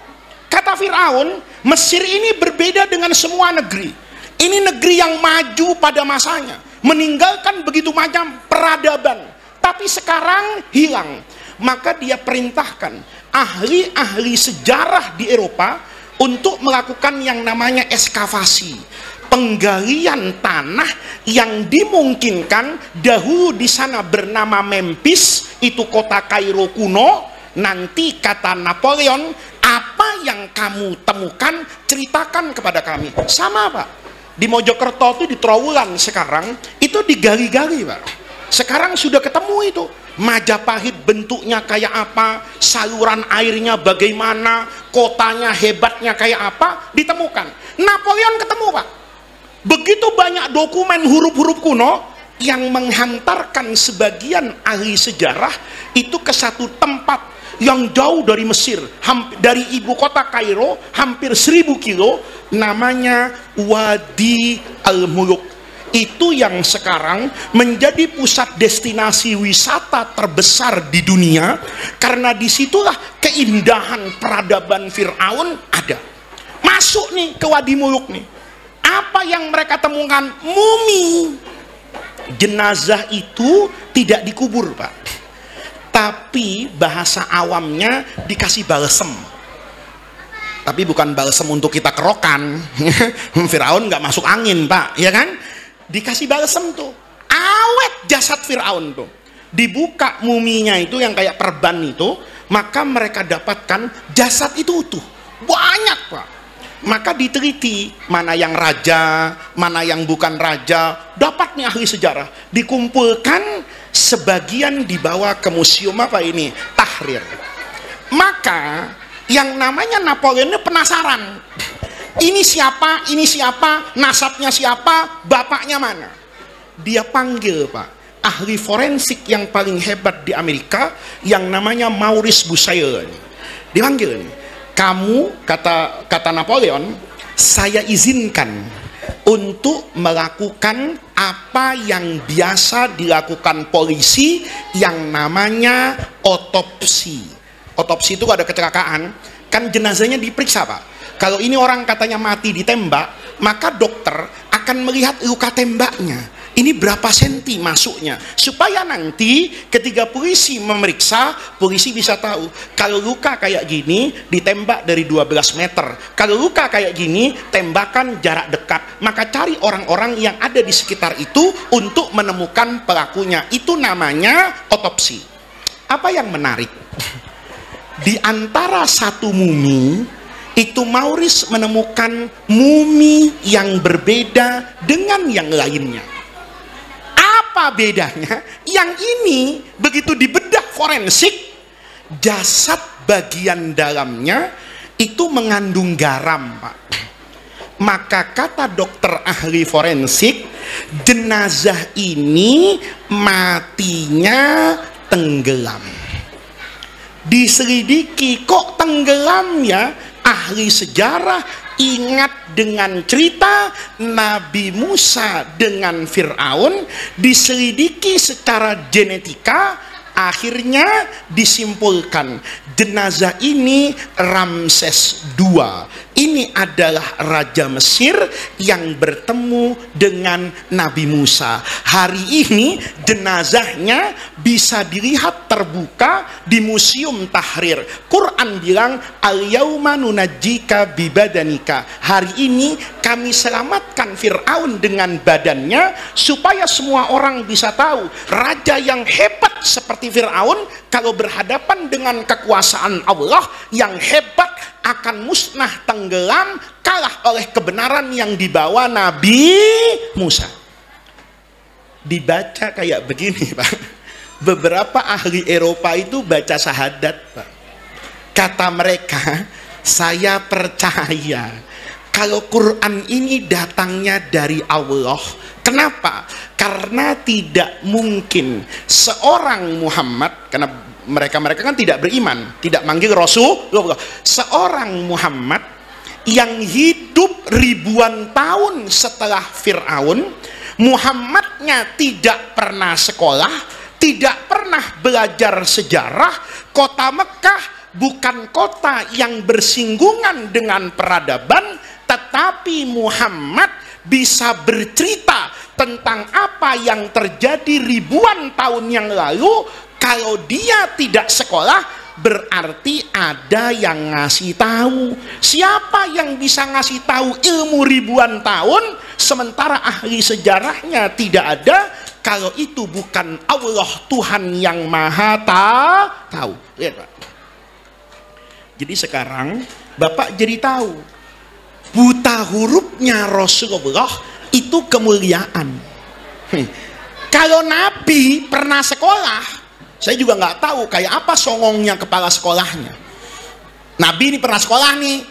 Kata Fir'aun, Mesir ini berbeda dengan semua negeri. Ini negeri yang maju pada masanya, meninggalkan begitu macam peradaban, tapi sekarang hilang. Maka dia perintahkan ahli-ahli sejarah di Eropa untuk melakukan yang namanya ekskavasi, penggalian tanah yang dimungkinkan. Dahulu di sana bernama Memphis, itu kota Kairo kuno. Nanti kata Napoleon, apa yang kamu temukan ceritakan kepada kami. Sama, Pak, di Mojokerto itu, di Trowulan sekarang itu digali-gali, Pak. Sekarang sudah ketemu itu Majapahit bentuknya kayak apa, saluran airnya bagaimana, kotanya hebatnya kayak apa, ditemukan. Napoleon ketemu, Pak. Begitu banyak dokumen huruf-huruf kuno yang menghantarkan sebagian ahli sejarah itu ke satu tempat yang jauh dari Mesir, dari ibu kota Kairo hampir 1000 kilo, namanya Wadi Al-Muluk. Itu yang sekarang menjadi pusat destinasi wisata terbesar di dunia, karena disitulah keindahan peradaban Fir'aun ada. Masuk nih ke Wadi Muluk nih, apa yang mereka temukan? Mumi. Jenazah itu tidak dikubur, Pak, tapi bahasa awamnya dikasih balsem. Tapi bukan balsem untuk kita kerokan. Firaun nggak masuk angin, Pak, ya kan? Dikasih balsem tuh, awet jasad Firaun tuh. Dibuka muminya itu yang kayak perban itu, maka mereka dapatkan jasad itu utuh. Banyak, Pak. Maka diteliti mana yang raja, mana yang bukan raja. Dapat nih ahli sejarah, dikumpulkan, sebagian dibawa ke museum apa ini? Tahrir. Maka yang namanya Napoleon ini penasaran. Ini siapa, nasabnya siapa, bapaknya mana? Dia panggil, Pak, ahli forensik yang paling hebat di Amerika yang namanya Maurice Bucaille. Dipanggil nih. Kamu, kata Napoleon, saya izinkan untuk melakukan apa yang biasa dilakukan polisi yang namanya otopsi. Otopsi itu ada kecelakaan, kan jenazahnya diperiksa, Pak. Kalau ini orang katanya mati ditembak, maka dokter akan melihat luka tembaknya. Ini berapa senti masuknya, supaya nanti ketika polisi memeriksa, polisi bisa tahu kalau luka kayak gini ditembak dari 12 meter, kalau luka kayak gini tembakan jarak dekat. Maka cari orang-orang yang ada di sekitar itu untuk menemukan pelakunya. Itu namanya otopsi. Apa yang menarik? Di antara satu mumi itu, Maurice menemukan mumi yang berbeda dengan yang lainnya. Apa bedanya? Yang ini begitu dibedah forensik, jasad bagian dalamnya itu mengandung garam, Pak. Maka kata dokter ahli forensik, jenazah ini matinya tenggelam. Diselidiki, kok tenggelam ya? Ahli sejarah ingat dengan cerita Nabi Musa dengan Fir'aun, diselidiki secara genetika, akhirnya disimpulkan jenazah ini Ramses II. Ini adalah Raja Mesir yang bertemu dengan Nabi Musa. Hari ini jenazahnya bisa dilihat terbuka di Museum Tahrir. Quran bilang, al-yauma nunajjika bibadanika. Hari ini kami selamatkan Fir'aun dengan badannya, supaya semua orang bisa tahu raja yang hebat seperti Fir'aun kalau berhadapan dengan kekuasaan Allah yang hebat akan musnah, tenggelam, kalah oleh kebenaran yang dibawa Nabi Musa. dibaca kayak begini Pak. Beberapa ahli Eropa itu baca syahadat Pak. Kata mereka, saya percaya kalau Quran ini datangnya dari Allah. Kenapa? Karena tidak mungkin seorang Muhammad, karena mereka kan tidak beriman, tidak manggil Rasulullah. Seorang Muhammad yang hidup ribuan tahun setelah Fir'aun, Muhammadnya tidak pernah sekolah, tidak pernah belajar sejarah. Kota Mekah bukan kota yang bersinggungan dengan peradaban, tetapi Muhammad bisa bercerita tentang apa yang terjadi ribuan tahun yang lalu. Kalau dia tidak sekolah, berarti ada yang ngasih tahu. Siapa yang bisa ngasih tahu ilmu ribuan tahun sementara ahli sejarahnya tidak ada? Kalau itu bukan Allah, Tuhan yang Maha Tahu. Lihat Pak. Jadi sekarang Bapak jadi tahu buta hurufnya Rasulullah itu kemuliaan. Kalau Nabi pernah sekolah, saya juga nggak tahu kayak apa songongnya kepala sekolahnya. Nabi ini pernah sekolah nih,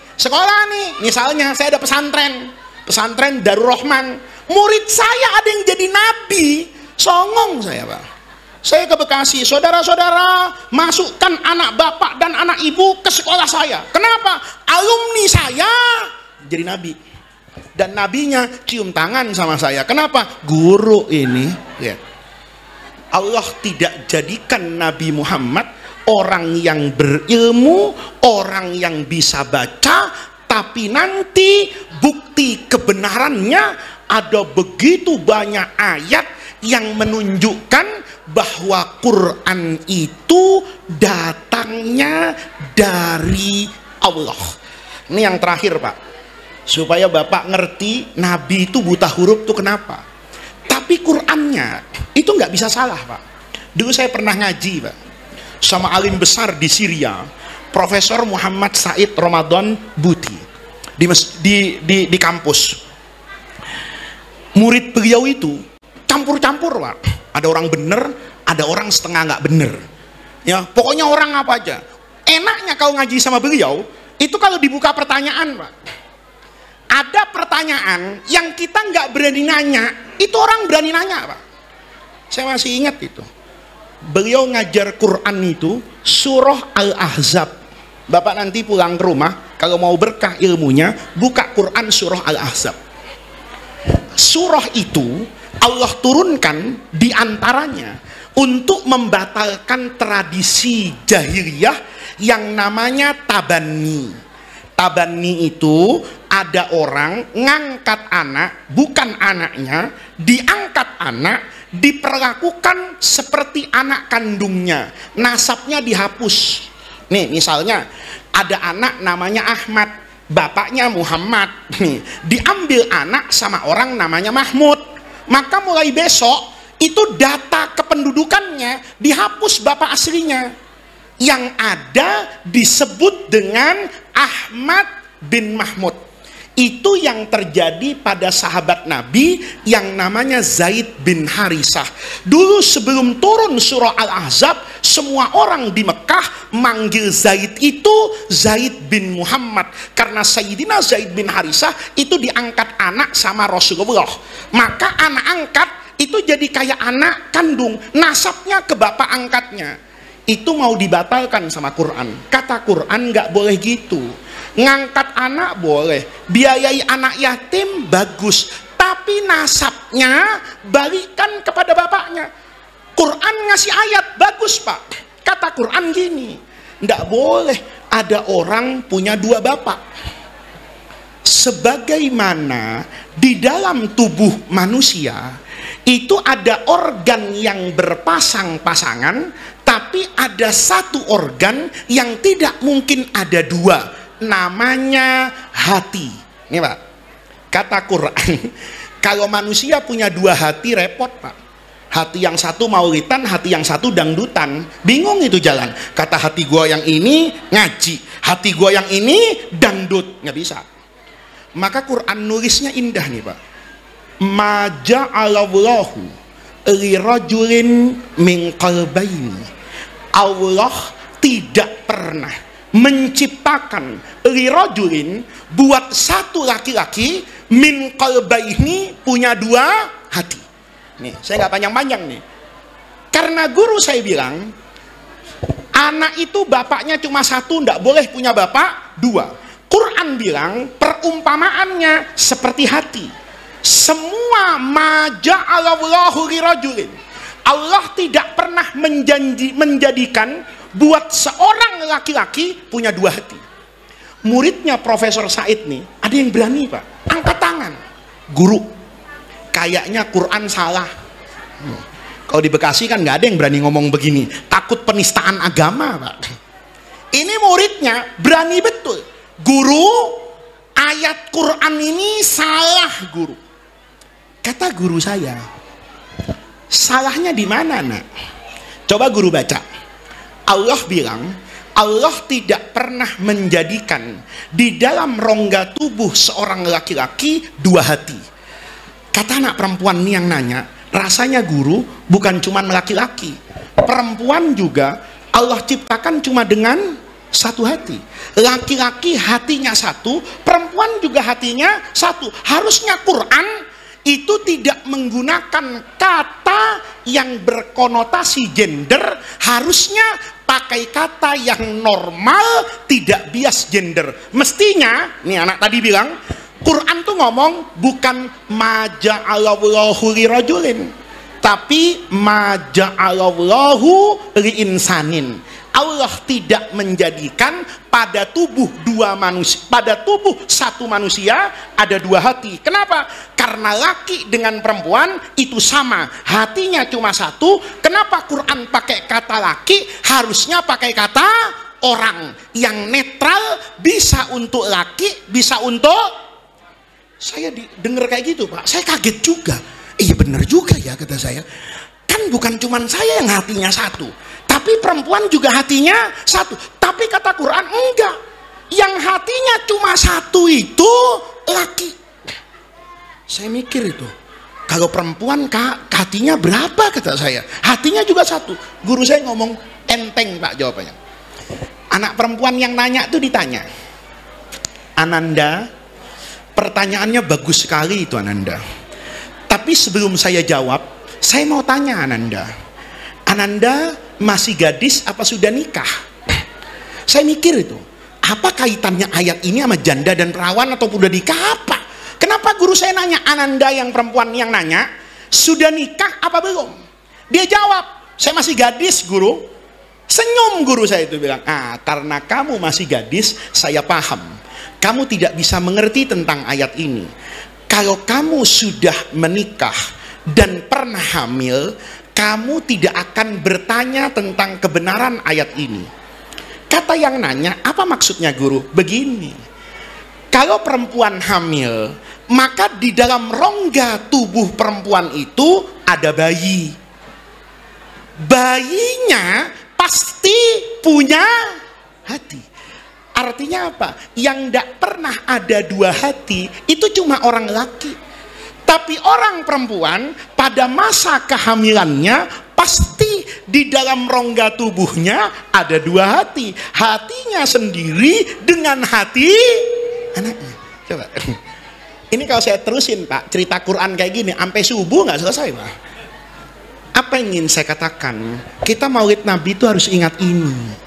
misalnya saya ada pesantren Darul Rahman, murid saya ada yang jadi nabi, songong saya Pak. Saya ke Bekasi, saudara-saudara, masukkan anak bapak dan anak ibu ke sekolah saya. Kenapa? Alumni saya jadi nabi. Dan nabinya cium tangan sama saya. Kenapa? Guru ini. Ya. Allah tidak jadikan Nabi Muhammad orang yang berilmu, orang yang bisa baca, tapi nanti bukti kebenarannya ada begitu banyak ayat yang menunjukkan bahwa Quran itu datangnya dari Allah. Ini yang terakhir Pak, supaya Bapak ngerti Nabi itu buta huruf tuh kenapa. Tapi Qurannya itu nggak bisa salah Pak. Dulu saya pernah ngaji Pak sama alim besar di Syria, Profesor Muhammad Said Ramadan Buti di kampus. Murid beliau itu campur-campur Pak. Ada orang bener, ada orang setengah nggak bener. Ya, pokoknya orang apa aja. Enaknya kalau ngaji sama beliau itu kalau dibuka pertanyaan Pak. Ada pertanyaan yang kita nggak berani nanya, itu orang berani nanya Pak. Saya masih ingat itu. Beliau ngajar Quran itu surah Al-Ahzab. Bapak nanti pulang ke rumah, kalau mau berkah ilmunya, buka Quran surah Al-Ahzab. Surah itu Allah turunkan diantaranya untuk membatalkan tradisi jahiliyah yang namanya tabanni. Tabanni itu ada orang ngangkat anak, bukan anaknya, diangkat anak, diperlakukan seperti anak kandungnya, nasabnya dihapus. Nih misalnya ada anak namanya Ahmad, bapaknya Muhammad, nih diambil anak sama orang namanya Mahmud, maka mulai besok itu data kependudukannya dihapus bapak aslinya, yang ada disebut dengan Ahmad bin Mahmud. Itu yang terjadi pada sahabat Nabi yang namanya Zaid bin Harisah. Dulu sebelum turun surah Al-Ahzab, semua orang di Mekah manggil Zaid itu Zaid bin Muhammad, karena Sayyidina Zaid bin Harisah itu diangkat anak sama Rasulullah. Maka anak angkat itu jadi kayak anak kandung, nasabnya ke bapak angkatnya. Itu mau dibatalkan sama Quran. Kata Quran nggak boleh gitu. Ngangkat anak boleh, biayai anak yatim bagus, tapi nasabnya balikan kepada bapaknya. Quran ngasih ayat bagus Pak. Kata Quran gini, nggak boleh ada orang punya dua bapak. Sebagaimana di dalam tubuh manusia itu ada organ yang berpasang-pasangan, tapi ada satu organ yang tidak mungkin ada dua, namanya hati. Ini Pak, kata Quran, kalau manusia punya dua hati repot Pak. Hati yang satu maulitan, hati yang satu dangdutan, bingung itu jalan. Kata hati gua yang ini ngaji, hati gua yang ini dangdut, nggak bisa. Maka Quran nulisnya indah nih Pak. Ma ja'alallahu li rajulin min qalbaini. Allah tidak pernah menciptakan li rajulin buat satu laki-laki min qalbaini punya dua hati. Nih, saya nggak panjang-panjang nih. Karena guru saya bilang, anak itu bapaknya cuma satu, nggak boleh punya bapak dua. Quran bilang perumpamaannya seperti hati. Semua maja'alallahu lirajulin. Allah tidak pernah menjadikan buat seorang laki-laki punya dua hati. Muridnya Profesor Said nih, ada yang berani Pak, angkat tangan. Guru, kayaknya Quran salah. Kalau di Bekasi kan nggak ada yang berani ngomong begini, takut penistaan agama Pak. Ini muridnya berani betul. Guru, ayat Quran ini salah guru. Kata guru saya, salahnya di mana nak? Coba guru baca. Allah bilang, Allah tidak pernah menjadikan di dalam rongga tubuh seorang laki-laki dua hati. Kata anak perempuan nih yang nanya, rasanya guru bukan cuma laki-laki, perempuan juga Allah ciptakan cuma dengan satu hati. Laki-laki hatinya satu, perempuan juga hatinya satu. Harusnya Quran itu tidak menggunakan kata yang berkonotasi gender, harusnya pakai kata yang normal, tidak bias gender. Mestinya, nih anak tadi bilang, Quran tuh ngomong bukan maja'alallahu lirajulin, tapi maja'alallahu liinsanin. Allah tidak menjadikan pada tubuh dua manusia, pada tubuh satu manusia ada dua hati. Kenapa? Karena laki dengan perempuan itu sama, hatinya cuma satu. Kenapa Quran pakai kata laki? Harusnya pakai kata orang yang netral, bisa untuk laki, bisa untuk. Saya dengar kayak gitu Pak, saya kaget juga. Iya benar juga ya kata saya. Kan bukan cuma saya yang hatinya satu, tapi perempuan juga hatinya satu. Tapi kata Quran enggak, yang hatinya cuma satu itu laki. Saya mikir itu, kalau perempuan hatinya berapa kata saya, hatinya juga satu. Guru saya ngomong enteng Pak jawabannya. Anak perempuan yang nanya itu ditanya, Ananda, pertanyaannya bagus sekali itu Ananda, tapi sebelum saya jawab, saya mau tanya Ananda, Ananda masih gadis apa sudah nikah? Saya mikir itu, apa kaitannya ayat ini sama janda dan perawan atau udah nikah apa? Kenapa guru saya nanya, Ananda yang perempuan yang nanya, sudah nikah apa belum? Dia jawab, saya masih gadis guru. Senyum guru saya itu bilang, karena kamu masih gadis, saya paham. Kamu tidak bisa mengerti tentang ayat ini. Kalau kamu sudah menikah dan pernah hamil, kamu tidak akan bertanya tentang kebenaran ayat ini. Kata yang nanya, apa maksudnya guru? Begini, kalau perempuan hamil, maka di dalam rongga tubuh perempuan itu ada bayi. Bayinya pasti punya hati. Artinya apa? Yang tidak pernah ada dua hati itu cuma orang laki. Tapi orang perempuan pada masa kehamilannya pasti di dalam rongga tubuhnya ada dua hati. Hatinya sendiri dengan hati anaknya. Coba. Ini kalau saya terusin Pak, cerita Quran kayak gini sampai subuh nggak selesai Pak. Apa yang ingin saya katakan? Kita maulid Nabi itu harus ingat ini.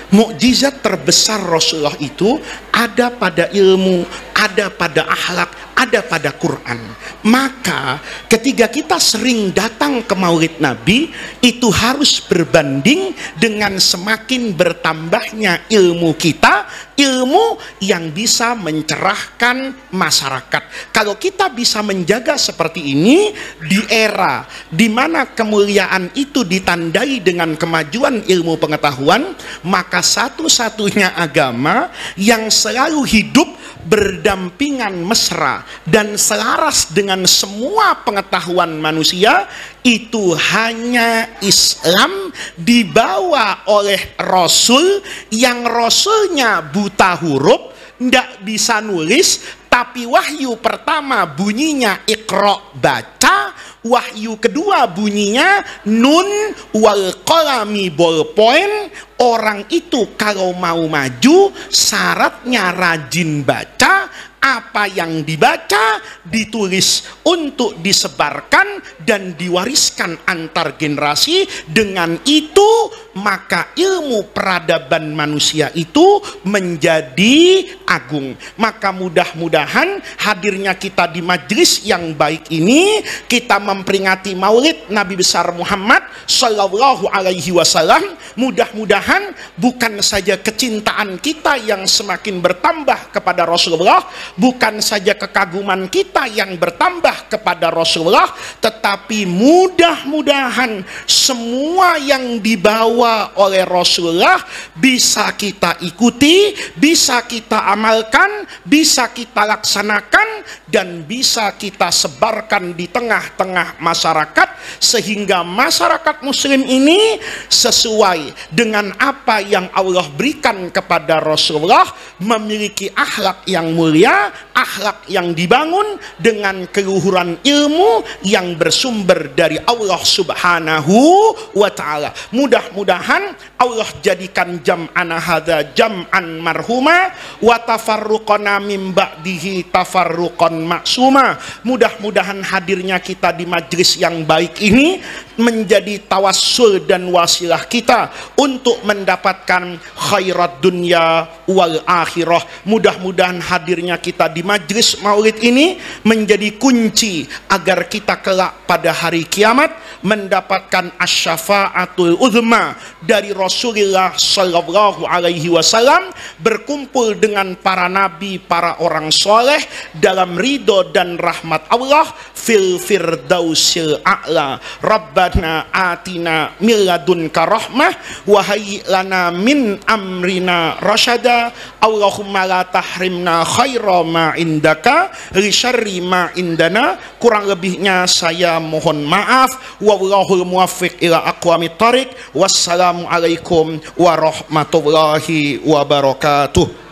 Mukjizat terbesar Rasulullah itu ada pada ilmu, ada pada akhlak, ada pada Quran. Maka ketika kita sering datang ke maulid Nabi, itu harus berbanding dengan semakin bertambahnya ilmu kita, ilmu yang bisa mencerahkan masyarakat. Kalau kita bisa menjaga seperti ini di era di mana kemuliaan itu ditandai dengan kemajuan ilmu pengetahuan, maka satu-satunya agama yang selalu hidup berdampingan mesra dan selaras dengan semua pengetahuan manusia itu hanya Islam, dibawa oleh Rasul yang Rasulnya buta huruf, tidak bisa nulis, tapi wahyu pertama bunyinya Iqra, baca, wahyu kedua bunyinya nun wal qalami ballpoint. Orang itu kalau mau maju syaratnya rajin baca, apa yang dibaca ditulis untuk disebarkan dan diwariskan antar generasi. Dengan itu maka ilmu peradaban manusia itu menjadi agung. Maka mudah-mudahan hadirnya kita di majelis yang baik ini, kita memperingati maulid Nabi besar Muhammad Sallallahu Alaihi Wasallam, mudah-mudahan bukan saja kecintaan kita yang semakin bertambah kepada Rasulullah, bukan saja kekaguman kita yang bertambah kepada Rasulullah, tetapi mudah-mudahan semua yang dibawa oleh Rasulullah bisa kita ikuti, bisa kita amalkan, bisa kita laksanakan, dan bisa kita sebarkan di tengah-tengah masyarakat, sehingga masyarakat muslim ini sesuai dengan apa yang Allah berikan kepada Rasulullah, memiliki akhlak yang mulia, akhlak yang dibangun dengan keluhuran ilmu yang bersumber dari Allah Subhanahu wa ta'ala. Mudah-mudahan Allah jadikan jam'ana hadza jam'an marhuma wa tafarruqana mim ba'dihi tafarruqan maksuma. Mudah-mudahan hadirnya kita di majlis yang baik ini menjadi tawassul dan wasilah kita untuk mendapatkan khairat dunia wal akhirah. Mudah-mudahan hadirnya kita di majlis maulid ini menjadi kunci agar kita kelak pada hari kiamat mendapatkan asyafaatul uzma dari Rasulullah Sallallahu Alaihi Wasallam, berkumpul dengan para nabi, para orang soleh dalam ridho dan rahmat Allah fil firdausil a'la. Rabbana atina min ladunka rahmah wa hayyi lana min amrina rasyada. Allahumma la tahrimna khaira ma indaka li syarri ma indana. Kurang lebihnya saya mohon maaf. Wallahul muwaffiq ila aqwamit thariq. Wassalamu alaikum warahmatullahi wabarakatuh.